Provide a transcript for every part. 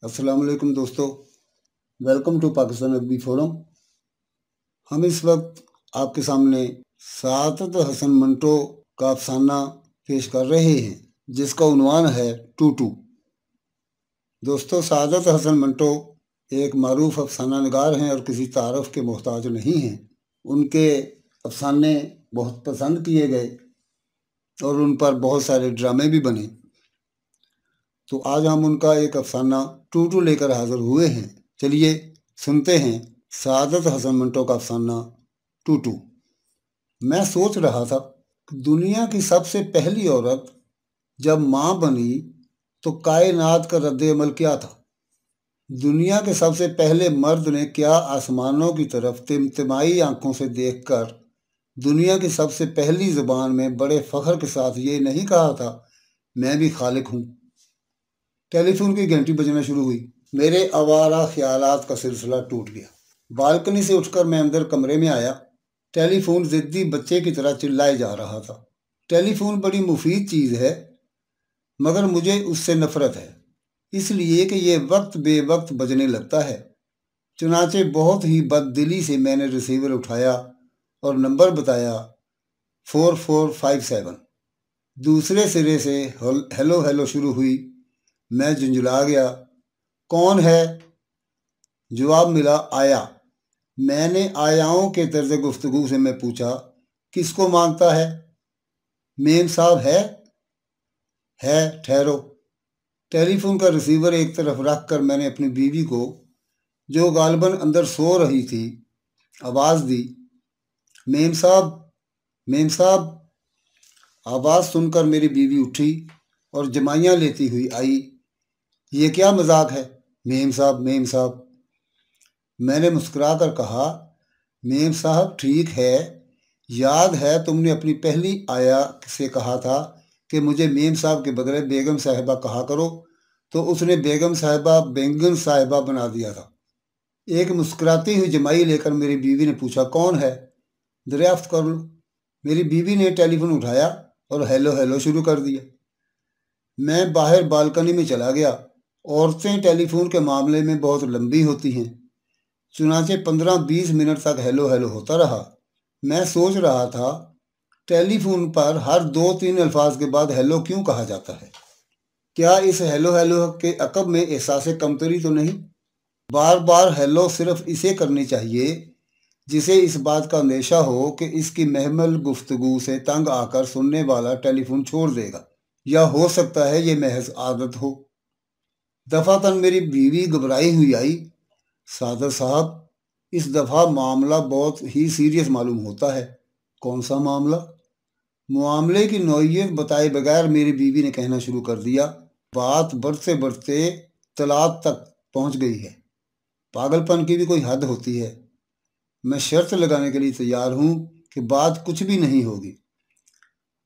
अस्सलाम वालेकुम दोस्तों, वेलकम टू पाकिस्तान अरबी फोरम। हम इस वक्त आपके सामने सादत हसन मंटो का अफसाना पेश कर रहे हैं जिसका उन्वान है टूटू। दोस्तों, सादत हसन मंटो एक मारूफ अफसाना निगार हैं और किसी तारफ़ के मोहताज नहीं हैं। उनके अफसाने बहुत पसंद किए गए और उन पर बहुत सारे ड्रामे भी बने। तो आज हम उनका एक अफसाना टूटू लेकर हाजिर हुए हैं। चलिए सुनते हैं सादत हसन मंटो का अफसाना टूटू। मैं सोच रहा था कि दुनिया की सबसे पहली औरत जब माँ बनी तो कायनात का रद्द अमल क्या था। दुनिया के सबसे पहले मर्द ने क्या आसमानों की तरफ तिमतिमाई आंखों से देखकर दुनिया की सबसे पहली ज़ुबान में बड़े फ़ख्र के साथ ये नहीं कहा था, मैं भी खालिक हूँ। टेलीफोन की घंटी बजना शुरू हुई। मेरे आवारा ख्यालात का सिलसिला टूट गया। बालकनी से उठकर मैं अंदर कमरे में आया। टेलीफोन जिद्दी बच्चे की तरह चिल्लाए जा रहा था। टेलीफोन बड़ी मुफीद चीज़ है, मगर मुझे उससे नफरत है, इसलिए कि ये वक्त बेवक्त बजने लगता है। चुनाचे बहुत ही बददिली से मैंने रिसीवर उठाया और नंबर बताया 4457। दूसरे सिरे से हेलो हेलो शुरू हुई। मैं झुंझला गया। कौन है? जवाब मिला, आया। मैंने आयाओं के तर्ज गुफ्तगू से मैं पूछा, किसको मांगता है? मेम साहब है, ठहरो। टेलीफोन का रिसीवर एक तरफ रख कर मैंने अपनी बीवी को, जो गालबन अंदर सो रही थी, आवाज़ दी, मेम साहब, मेम साहब। आवाज़ सुनकर मेरी बीवी उठी और जमाइयाँ लेती हुई आई। ये क्या मजाक है? मेम साहब, मेम साहब। मैंने मुस्कुराकर कहा, मेम साहब ठीक है, याद है तुमने अपनी पहली आया से कहा था कि मुझे मेम साहब के बदले बेगम साहिबा कहा करो, तो उसने बेगम साहिबा बेंगन साहिबा बना दिया था। एक मुस्कुराती हुई जमाई लेकर मेरी बीवी ने पूछा, कौन है? दरियाफ्त कर लो। मेरी बीवी ने टेलीफोन उठाया और हेलो हेलो शुरू कर दिया। मैं बाहर बालकनी में चला गया। औरतें टेलीफोन के मामले में बहुत लंबी होती हैं। चुनाचे 15-20 मिनट तक हेलो हेलो होता रहा। मैं सोच रहा था, टेलीफोन पर हर 2-3 अल्फाज के बाद हेलो क्यों कहा जाता है? क्या इस हेलो हेलो के अकब में एहसास कमतरी तो नहीं? बार बार हेलो सिर्फ इसे करनी चाहिए जिसे इस बात का अंदेशा हो कि इसकी महमल गुफ्तगू से तंग आकर सुनने वाला टेलीफोन छोड़ देगा, या हो सकता है ये महज आदत हो। दफातन मेरी बीवी घबराई हुई आई। सादत साहब, इस दफ़ा मामला बहुत ही सीरियस मालूम होता है। कौन सा मामला? मामले की नौइयत बताए बगैर मेरी बीवी ने कहना शुरू कर दिया। बात बढ़ते बढ़ते तलाक तक पहुंच गई है। पागलपन की भी कोई हद होती है। मैं शर्त लगाने के लिए तैयार हूं कि बात कुछ भी नहीं होगी,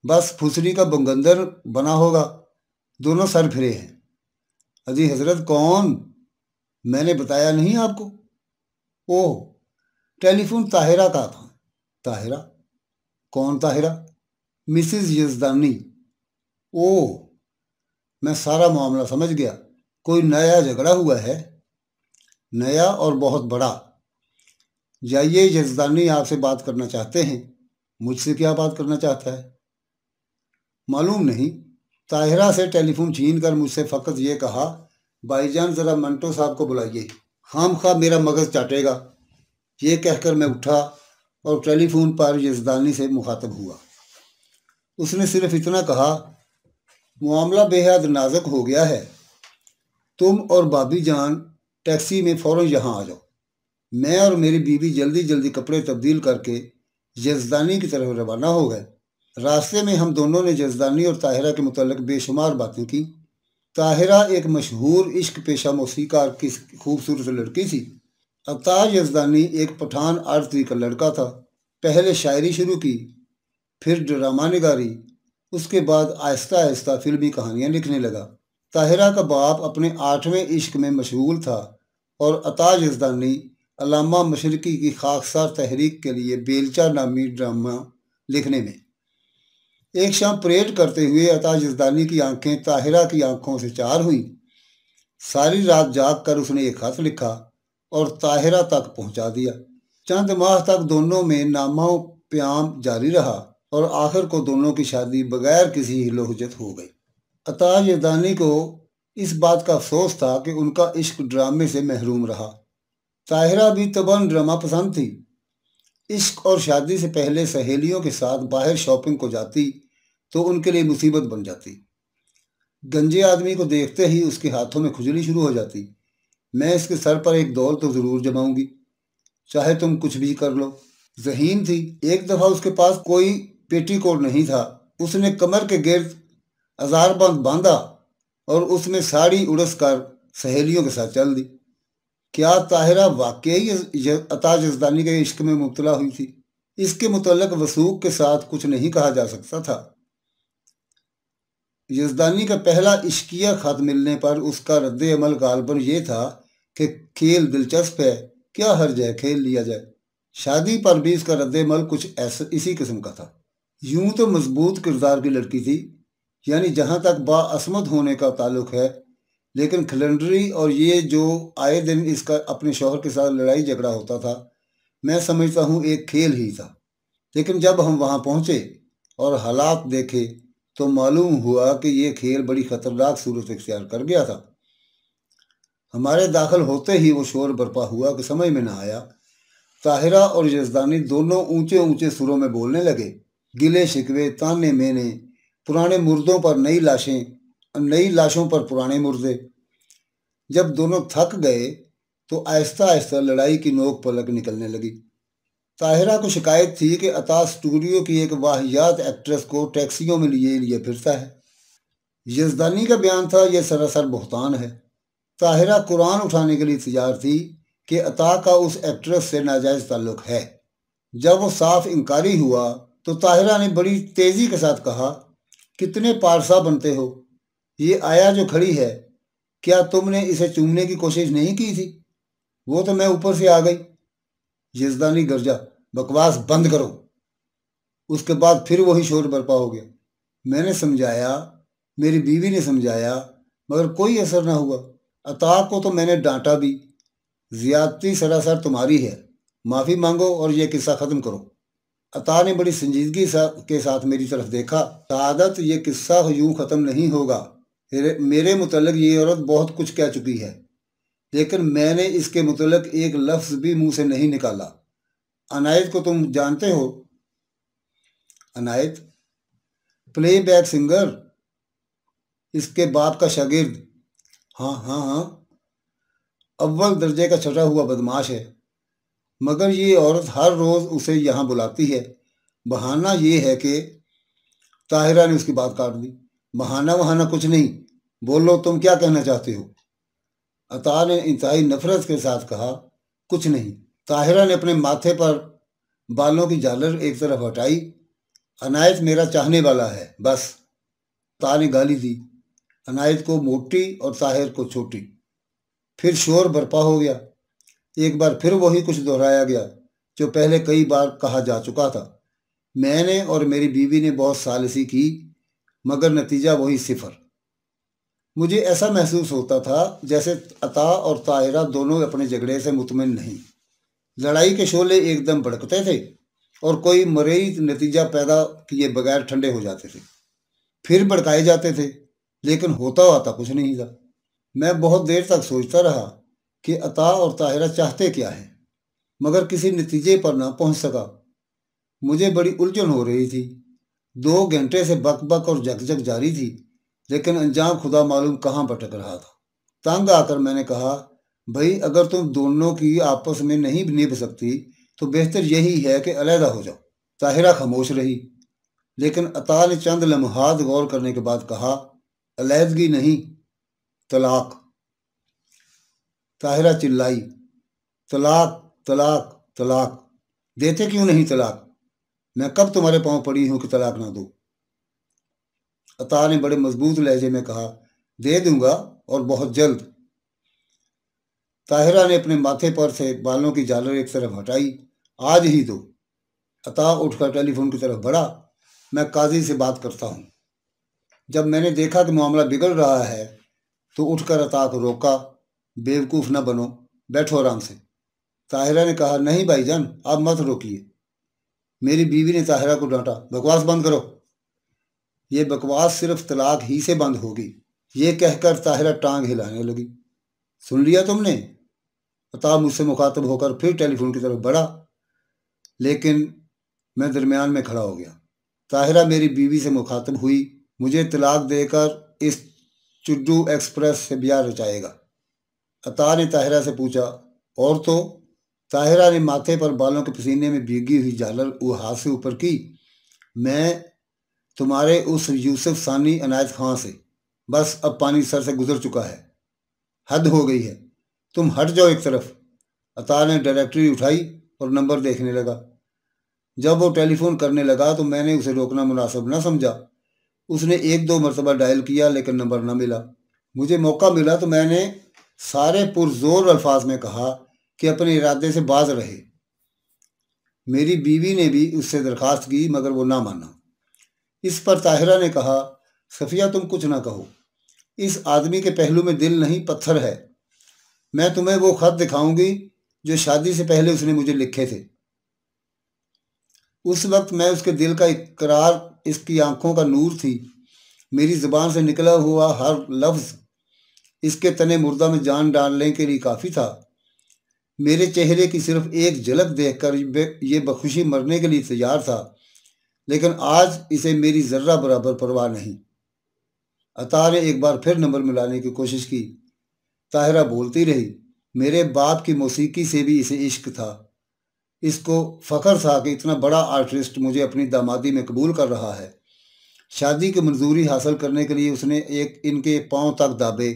बस फुसरी का बंगंदर बना होगा। दोनों सर फिरे हैं। अजी हजरत, कौन? मैंने बताया नहीं आपको? ओह, टेलीफोन ताहिरा का था। ताहिरा? कौन ताहिरा? मिसिज यजदानी। ओह, मैं सारा मामला समझ गया। कोई नया झगड़ा हुआ है? नया और बहुत बड़ा। जाइए, यजदानी आपसे बात करना चाहते हैं। मुझसे क्या बात करना चाहता है? मालूम नहीं। ताहिरा से टेलीफोन छीन कर मुझसे फ़कत ये कहा, भाईजान ज़रा मंटो साहब को बुलाइए, खाम खा मेरा मगज़ चाटेगा। ये कहकर मैं उठा और टेलीफोन पर यजदानी से मुखातब हुआ। उसने सिर्फ इतना कहा, मामला बेहद नाजुक हो गया है। तुम और भाभी जान टैक्सी में फ़ौरन यहाँ आ जाओ। मैं और मेरी बीवी जल्दी जल्दी कपड़े तब्दील करके यजदानी की तरफ रवाना हो गए। रास्ते में हम दोनों ने यजदानी और ताहिरा के मुतल्लिक बेशुमार बातें की। ताहिरा एक मशहूर इश्क पेशा मौसीकार की खूबसूरत लड़की थी। अता यजदानी एक पठान आर्ती का लड़का था। पहले शायरी शुरू की, फिर ड्रामा निगारी, उसके बाद आहिस्ता आहिस्ता फिल्मी कहानियाँ लिखने लगा। ताहिरा का बाप अपने 8वें इश्क में मशगूल था और अता यजदानी अल्लामा मशरकी की खाकसार तहरीक के लिए बेलचा नामी ड्रामा लिखने में। एक शाम परेड करते हुए अता यजदानी की आंखें ताहिरा की आंखों से चार हुईं। सारी रात जाग कर उसने एक खत लिखा और ताहिरा तक पहुंचा दिया। चंद माह तक दोनों में नामो प्याम जारी रहा और आखिर को दोनों की शादी बगैर किसी हिलोहुजत हो गई। अता यज़दानी को इस बात का अफसोस था कि उनका इश्क ड्रामे से महरूम रहा। ताहिरा भी तबन ड्रामा पसंद थी। इश्क और शादी से पहले सहेलियों के साथ बाहर शॉपिंग को जाती तो उनके लिए मुसीबत बन जाती। गंजे आदमी को देखते ही उसके हाथों में खुजली शुरू हो जाती। मैं इसके सर पर एक दौर तो ज़रूर जमाऊंगी, चाहे तुम कुछ भी कर लो। ज़हीन थी। एक दफ़ा उसके पास कोई पेटीकोट नहीं था। उसने कमर के गिर्द अज़ारबंद बांधा और उसमें साड़ी उड़स कर सहेलियों के साथ चल दी। क्या ताहिरा वाकई अता यज़दानी के इश्क में मुब्तला हुई थी? इसके मुतल्लिक वसूक के साथ कुछ नहीं कहा जा सकता था। यज़दानी का पहला इश्किया खत मिलने पर उसका रद्द अमल गालबन ये था कि खेल दिलचस्प है, क्या हर्ज है, खेल लिया जाए। शादी पर भी इसका रद्द अमल कुछ ऐसा इसी किस्म का था। यूं तो मजबूत किरदार की लड़की थी, यानी जहां तक बाअस्मत होने का ताल्लुक है, लेकिन खिलंडरी और ये जो आए दिन इसका अपने शौहर के साथ लड़ाई झगड़ा होता था, मैं समझता हूँ एक खेल ही था। लेकिन जब हम वहाँ पहुँचे और हालात देखे तो मालूम हुआ कि ये खेल बड़ी खतरनाक सूरत इख्तियार कर गया था। हमारे दाखिल होते ही वो शोर बरपा हुआ कि समझ में न आया। ताहिरा और यज़दानी दोनों ऊंचे ऊंचे सुरों में बोलने लगे। गिले शिकवे, ताने मेने, पुराने मुर्दों पर नई लाशें, नई लाशों पर पुराने मुर्दे। जब दोनों थक गए तो आहिस्ता आहिस्ता लड़ाई की नोक पलक निकलने लगी। ताहिरा को शिकायत थी कि अता स्टूडियो की एक वाहियात एक्ट्रेस को टैक्सियों में लिए लिए फिरता है। यज़दानी का बयान था, यह सरासर बहतान है। ताहिरा कुरान उठाने के लिए तैयार थी कि अता का उस एक्ट्रेस से नाजायज़ ताल्लुक है। जब वो साफ इनकारी हुआ तो ताहिरा ने बड़ी तेज़ी के साथ कहा, कितने पारसा बनते हो, ये आया जो खड़ी है, क्या तुमने इसे चूमने की कोशिश नहीं की थी? वो तो मैं ऊपर से आ गई। यज़दानी गर्जा, बकवास बंद करो। उसके बाद फिर वही शोर बरपा हो गया। मैंने समझाया, मेरी बीवी ने समझाया, मगर कोई असर ना हुआ। अता को तो मैंने डांटा भी। ज्यादती सरासर तुम्हारी है, माफ़ी मांगो और ये किस्सा ख़त्म करो। अता ने बड़ी संजीदगी के साथ मेरी तरफ देखा। सआदत, ये किस्सा यूं ख़त्म नहीं होगा। मेरे मुतल्लिक ये औरत बहुत कुछ कह चुकी है, लेकिन मैंने इसके मुतल्लिक एक लफ्ज़ भी मुंह से नहीं निकाला। अनायत को तुम जानते हो? अनायत प्लेबैक सिंगर, इसके बाप का शागिर्द। हाँ हाँ हाँ, अव्वल दर्जे का छटा हुआ बदमाश है, मगर ये औरत हर रोज़ उसे यहाँ बुलाती है। बहाना ये है कि ताहिरा ने उसकी बात काट दी। बहाना वहाना कुछ नहीं, बोलो तुम क्या कहना चाहते हो? अता ने इंतहाई नफरत के साथ कहा, कुछ नहीं। ताहिरा ने अपने माथे पर बालों की झालर एक तरफ हटाई। अनायत मेरा चाहने वाला है, बस। अता ने गाली दी, अनायत को मोटी और ताहिर को छोटी। फिर शोर बरपा हो गया। एक बार फिर वही कुछ दोहराया गया जो पहले कई बार कहा जा चुका था। मैंने और मेरी बीवी ने बहुत सालिसी की, मगर नतीजा वही सिफर। मुझे ऐसा महसूस होता था जैसे अता और ताहिरा दोनों अपने झगड़े से मुतमिन नहीं। लड़ाई के शोले एकदम भड़कते थे और कोई मरेई नतीजा पैदा किए बगैर ठंडे हो जाते थे, फिर भड़काए जाते थे, लेकिन होता होता कुछ नहीं था। मैं बहुत देर तक सोचता रहा कि अता और ताहिरा चाहते क्या है, मगर किसी नतीजे पर ना पहुंच सका। मुझे बड़ी उलझन हो रही थी। 2 घंटे से बक बक और झकझक जारी थी, लेकिन अंजाम खुदा मालूम कहाँ भटक रहा था। तंग आकर मैंने कहा, भाई अगर तुम दोनों की आपस में नहीं निभ सकती तो बेहतर यही है कि अलहदा हो जाओ। ताहिरा खामोश रही, लेकिन अता ने चंद लम्हात गौर करने के बाद कहा, अलहदगी नहीं, तलाक। ताहिरा चिल्लाई, तलाक तलाक तलाक, देते क्यों नहीं तलाक? मैं कब तुम्हारे पांव पड़ी हूं कि तलाक ना दो? अता ने बड़े मजबूत लहजे में कहा, दे दूंगा और बहुत जल्द। ताहिरा ने अपने माथे पर से बालों की झालर एक तरफ हटाई, आज ही दो। अता उठकर टेलीफोन की तरफ बढ़ा, मैं काजी से बात करता हूँ। जब मैंने देखा कि मामला बिगड़ रहा है तो उठकर अता को रोका। बेवकूफ़ न बनो, बैठो आराम से। ताहिरा ने कहा, नहीं भाईजान, आप मत रोकिए। मेरी बीवी ने ताहिरा को डांटा, बकवास बंद करो, ये बकवास सिर्फ तलाक ही से बंद होगी। ये कहकर ताहिरा टांग हिलाने लगी। सुन लिया तुमने? अता मुझसे मुखातब होकर फिर टेलीफोन की तरफ बढ़ा, लेकिन मैं दरमियान में खड़ा हो गया। ताहिरा मेरी बीवी से मुखातब हुई, मुझे तलाक देकर इस चुड्डू एक्सप्रेस से ब्याह रचाएगा। अता ने ताहिरा से पूछा, और तो? ताहिरा ने माथे पर बालों के पसीने में भीगी हुई झालर वो हाथ से ऊपर की। मैं तुम्हारे उस यूसुफ सानी अनायत खां से, बस अब पानी सर से गुजर चुका है, हद हो गई है, तुम हट जाओ एक तरफ। अता ने डायरेक्टरी उठाई और नंबर देखने लगा। जब वो टेलीफोन करने लगा तो मैंने उसे रोकना मुनासिब न समझा। उसने 1-2 मरतबा डायल किया लेकिन नंबर न मिला। मुझे मौका मिला तो मैंने सारे पुरजोर अल्फाज में कहा कि अपने इरादे से बाज रहे। मेरी बीवी ने भी उससे दरखास्त की मगर वो ना माना। इस पर ताहिरा ने कहा, सफ़िया तुम कुछ ना कहो, इस आदमी के पहलू में दिल नहीं पत्थर है। मैं तुम्हें वो खत दिखाऊंगी जो शादी से पहले उसने मुझे लिखे थे। उस वक्त मैं उसके दिल का इकरार इसकी आंखों का नूर थी। मेरी ज़ुबान से निकला हुआ हर लफ्ज़ इसके तने मुर्दा में जान डालने के लिए काफ़ी था। मेरे चेहरे की सिर्फ एक झलक देखकर ये बखुशी मरने के लिए तैयार था, लेकिन आज इसे मेरी ज़र्रा बराबर परवाह नहीं। अता ने एक बार फिर नंबर मिलाने की कोशिश की। ताहिरा बोलती रही, मेरे बाप की मौसीकी से भी इसे इश्क था। इसको फ़ख्र था कि इतना बड़ा आर्टिस्ट मुझे अपनी दामादी में कबूल कर रहा है। शादी की मंजूरी हासिल करने के लिए उसने इनके पांव तक दाबे,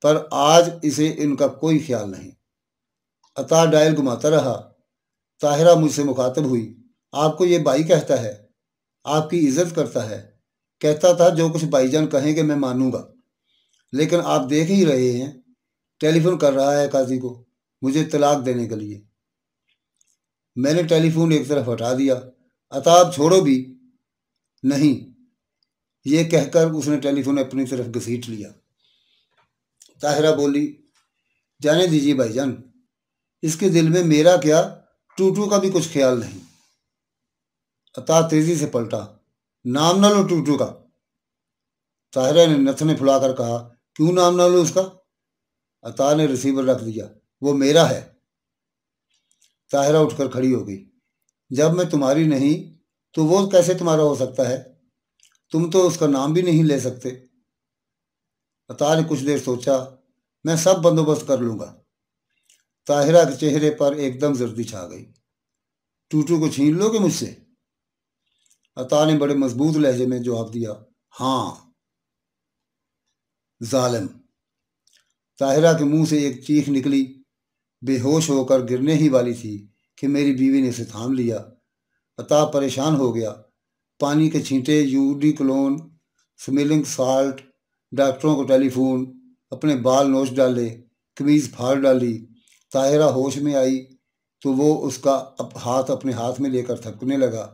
पर आज इसे इनका कोई ख्याल नहीं। अता डायल घुमाता रहा। ताहिरा मुझसे मुखातब हुई, आपको ये भाई कहता है, आपकी इज्जत करता है, कहता था जो कुछ भाईजान कहेंगे मैं मानूंगा, लेकिन आप देख ही रहे हैं, टेलीफोन कर रहा है काजी को मुझे तलाक देने के लिए। मैंने टेलीफोन एक तरफ हटा दिया। अता आप छोड़ो भी। नहीं, ये कहकर उसने टेलीफोन अपनी तरफ घसीट लिया। ताहिरा बोली, जाने दीजिए भाईजान, इसके दिल में मेरा क्या, टूटू का भी कुछ ख्याल नहीं। अता तेजी से पलटा, नाम ना लो टूटू का। ताहिरा ने नथने फुलाकर कहा, क्यों नाम ना लो उसका? अता ने रिसीवर रख दिया, वो मेरा है। ताहिरा उठकर खड़ी हो गई, जब मैं तुम्हारी नहीं तो वो कैसे तुम्हारा हो सकता है? तुम तो उसका नाम भी नहीं ले सकते। अता ने कुछ देर सोचा, मैं सब बंदोबस्त कर लूंगा। ताहिरा के चेहरे पर एकदम जर्दी छा गई। टूटू को छीन लोगे मुझसे? अता ने बड़े मजबूत लहजे में जवाब दिया, हाँ। जालिम। ताहिरा के मुंह से एक चीख निकली। बेहोश होकर गिरने ही वाली थी कि मेरी बीवी ने उसे थाम लिया। अता परेशान हो गया। पानी के छींटे, यूडी क्लोन, स्मेलिंग साल्ट, डॉक्टरों को टेलीफोन, अपने बाल नोच डाले, कमीज़ फाड़ डाली। ताहिरा होश में आई तो वो उसका हाथ अपने हाथ में लेकर थपकने लगा।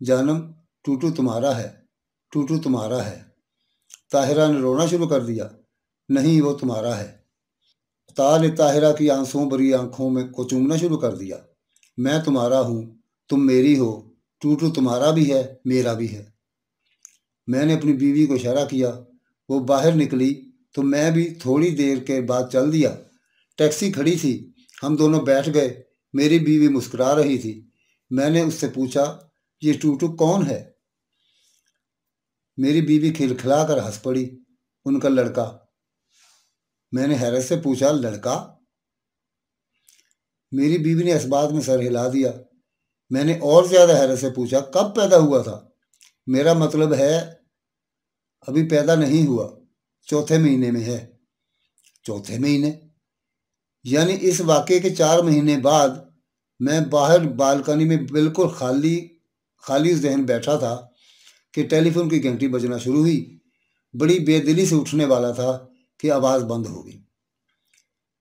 जानम, टूटू तुम्हारा है, टूटू तुम्हारा है। ताहिरा ने रोना शुरू कर दिया, नहीं वो तुम्हारा है। अता ने ताहिरा की आंसुओं भरी आंखों में को चूमना शुरू कर दिया। मैं तुम्हारा हूँ, तुम मेरी हो, टूटू तुम्हारा भी है, मेरा भी है। मैंने अपनी बीवी को इशारा किया। वो बाहर निकली तो मैं भी थोड़ी देर के बाद चल दिया। टैक्सी खड़ी थी, हम दोनों बैठ गए। मेरी बीवी मुस्कुरा रही थी। मैंने उससे पूछा, ये टूटू कौन है? मेरी बीवी खिलखिला कर हंस पड़ी, उनका लड़का। मैंने हैरत से पूछा, लड़का? मेरी बीवी ने इस बात में सर हिला दिया। मैंने और ज़्यादा हैरत से पूछा, कब पैदा हुआ था? मेरा मतलब है अभी पैदा नहीं हुआ, चौथे महीने में है। चौथे महीने? यानी इस वाक़े के 4 महीने बाद मैं बाहर बालकनी में बिल्कुल खाली खाली जहन बैठा था कि टेलीफोन की घंटी बजना शुरू हुई। बड़ी बेदिली से उठने वाला था कि आवाज़ बंद हो गई।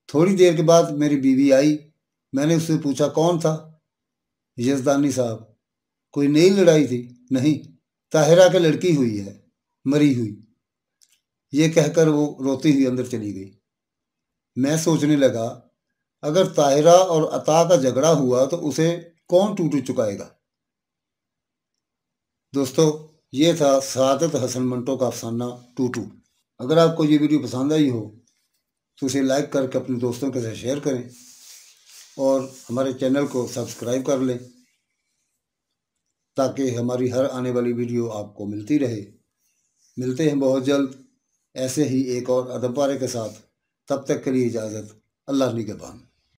थोड़ी देर के बाद मेरी बीवी आई। मैंने उससे पूछा, कौन था? यजदानी साहब। कोई नई लड़ाई थी? नहीं, ताहिरा की लड़की हुई है, मरी हुई। ये कहकर वो रोती हुई अंदर चली गई। मैं सोचने लगा, अगर ताहिरा और अता का झगड़ा हुआ तो उसे कौन टूटू चुकाएगा। दोस्तों, ये था सादत हसन मंटो का अफसाना टूटू। अगर आपको ये वीडियो पसंद आई हो तो उसे लाइक करके अपने दोस्तों के साथ शेयर करें और हमारे चैनल को सब्सक्राइब कर लें ताकि हमारी हर आने वाली वीडियो आपको मिलती रहे। मिलते हैं बहुत जल्द ऐसे ही एक और अदब पारे के साथ। तब तक के लिए इजाज़त। अल्लाह निगहबान।